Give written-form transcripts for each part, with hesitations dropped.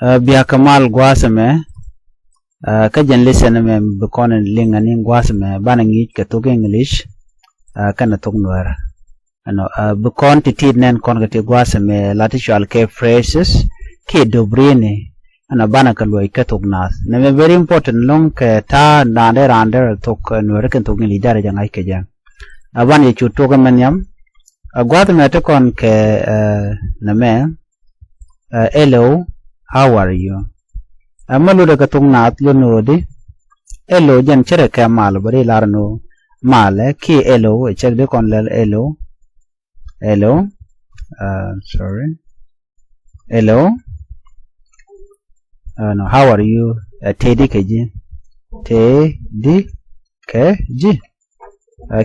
Bia kamal guasame kajan listen me bukon ling aning guasame banangi katuk English kana tuk Nuer ano bukon titid nen kon kati guasame latitual ke phrases ke dobrini ana bana kaloi katuk Nath na very important long ke ta nande rande tuk Nuer kan tuk ni dare jangai ke jang aban ye chutu ka manyam guasame te kon ke name hello, how are you? Amalu da katung Nath luno di hello jan chere ka mal bari larno male ki hello check de kon lel hello sorry hello no how are you tedi keji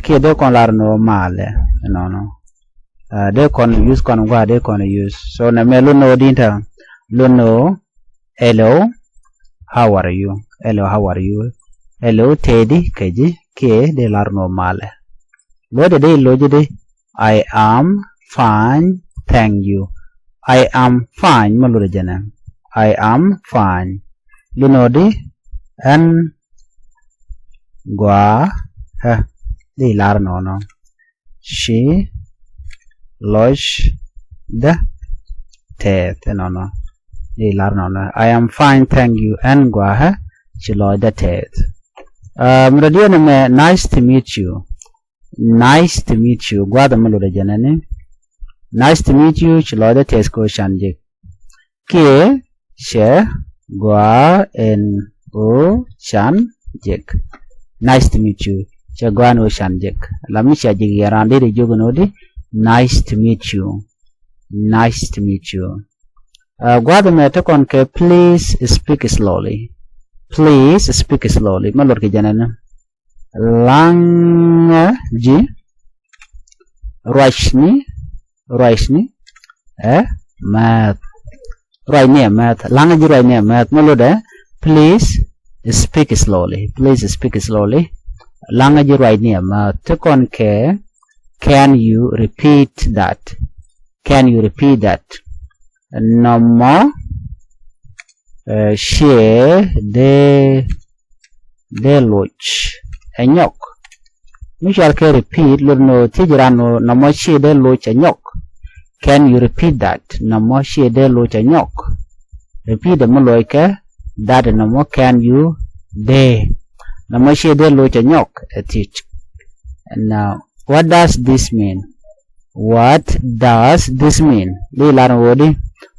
ki de kon larno male no they can use conwa they can use so na melu no dinta luno hello how are you hello Teddy keji ke de larno male lo de loje de I am fine thank you I am fine malu de jana I am fine luno di an gwa ha de larno no she lodge the teeth no I am fine thank you and gwa she lodge the teeth nice to meet you gwa the malu de janane nice to meet you she lodge the teeth ko shanjik ke she gwa en o shanjik nice to meet you she gwa no shanjik lami shajik yarande de jogonodi nice to meet you Guadame tekon ke please speak slowly malor ke janana language roishni math language right math malode please speak slowly language right math tekon ke can you repeat that no more share de loch enyok mishal ke repeat no tijrano no more share de loch enyok can you repeat that no more share de loch enyok repeat the moloike that no more can you de no more share de loch enyok teach and now what does this mean? What does this mean?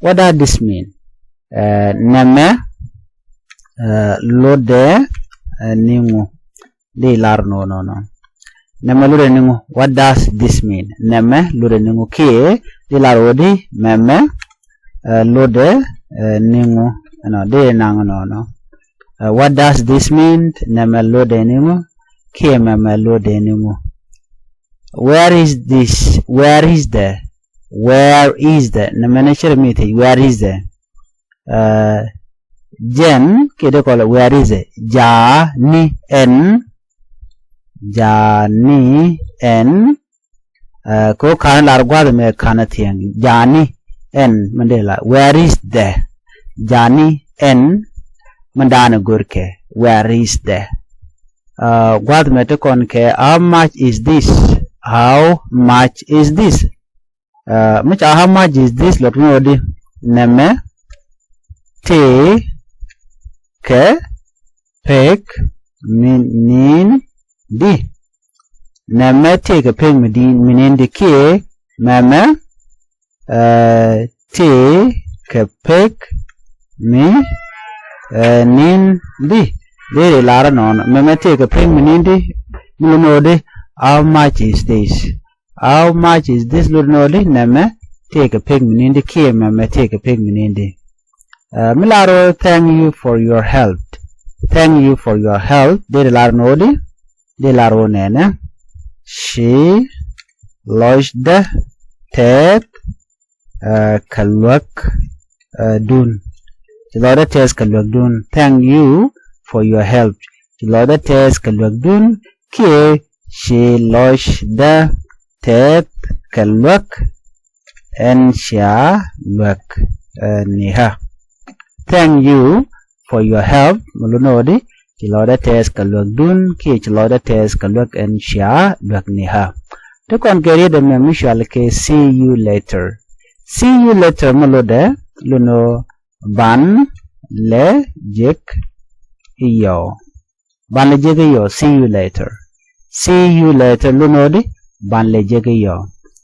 What does this mean? Name lode ningu. No. Name lode ningu. What does this mean? Name lode ningu ki larodi meme lode ningu. No, de nangu no. What does this mean? Name lode ningu ki meme lode ningu. Where is this? Where is the? Namanashir miti. Where is the? Jen kede kola where is it? Ni en. Ko kana largwa me kana tiang. Jani en mandela. Where is the? Jani en mandana gurke. Where is the? Gwad me tekon ke how much is this? How much is this? How much is this? Look no di neme te ke pek minin di neme te ke pek minin di ke meme te ke pek nin di de lara non meme te ke pek minin di no di how much is this? How much is this? Lurnoli neme take a pig in the key meme take a pig in the Milaro thank you for your help. De larnoli de laro nene she lodged the tet kalwak dun Lord tes kalwak dun thank you for your help Lord tes kalwak dun ki she lodged the tet kalwak and sha lwak niha thank you for your help. Mulunodi. Chiloda test kalwak dun. Ki chiloda test kalwak and shia. Dwak niha. Tukon keri de memishal ke see you later. See you later mulode. Luno ban le jik iyo. Ban le jik iyo. See you later. See you later lunodi. Ban le jik iyo.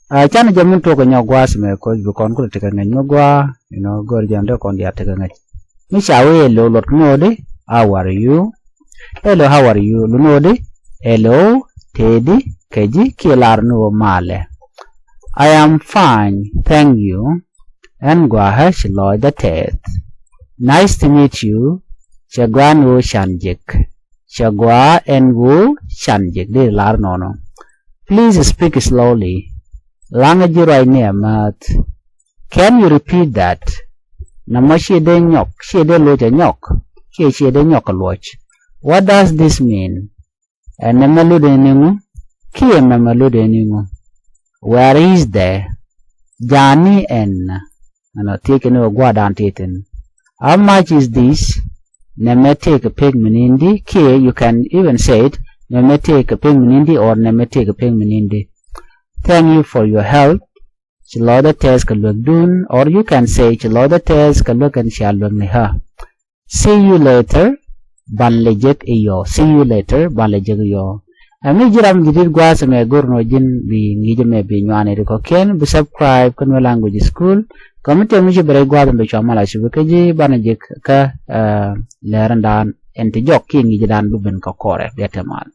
Chana jamun to kanyo gwas me ko bukon ko tika nganyo gwa. You know, go jando kon dia tika ngach. Mishawe hello lot nodi. How are you? Hello, how are you? Lunodi. Hello, Teddy, Keji, Kilarno Male. I am fine, thank you. And Gwahash Lloyd the Ted. Nice to meet you. Chagwan Wu Shanjik. Chagwa and Wu Shanjik. They Larnono. Please speak slowly. Langajirai Neamat. Can you repeat that? Namashi de nyok. She de loja nyok. She de nyok watch. What does this mean? And Namalude Ningu? Kia Namalude Ningu. Where is there? Jani N. And taken a guadan taken. How much is this? Neme take a pig minindi. Kia, you can even say it. Neme take a pig minindi or neme take a pig minindi. Thank you for your help. Chiloda test kalwak dun. Or you can say Chiloda test kalwak and shalwak niha. See you later. Ban lejek iyo. See you later. Ban lejek iyo. Ami jiram jidid gwa sa me gurno jin bi ngijame bi nywane riko ken bi subscribe kan Nuer Language School. Komite mi jibere gwa be chamala shibu keji ban jek ka leran dan enti jok ki ngijidan bu ben ko kore detemal.